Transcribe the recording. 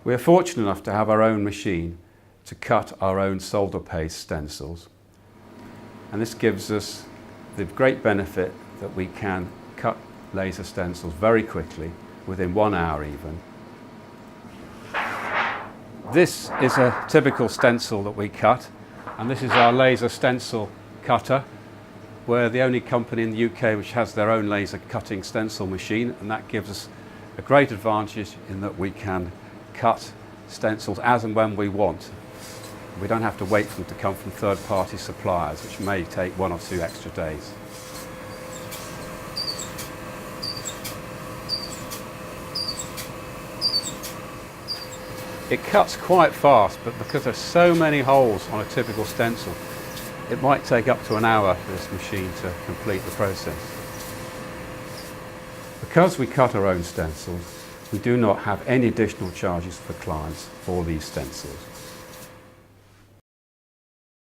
We're fortunate enough to have our own machine to cut our own solder paste stencils, and this gives us the great benefit that we can cut laser stencils very quickly, within 1 hour even. This is a typical stencil that we cut, and this is our laser stencil cutter. We're the only company in the UK which has their own laser cutting stencil machine, and that gives us a great advantage in that we can cut stencils as and when we want. We don't have to wait for them to come from third-party suppliers, which may take 1 or 2 extra days. It cuts quite fast, but because there's so many holes on a typical stencil, it might take up to an hour for this machine to complete the process. Because we cut our own stencils, we do not have any additional charges for clients for these stencils.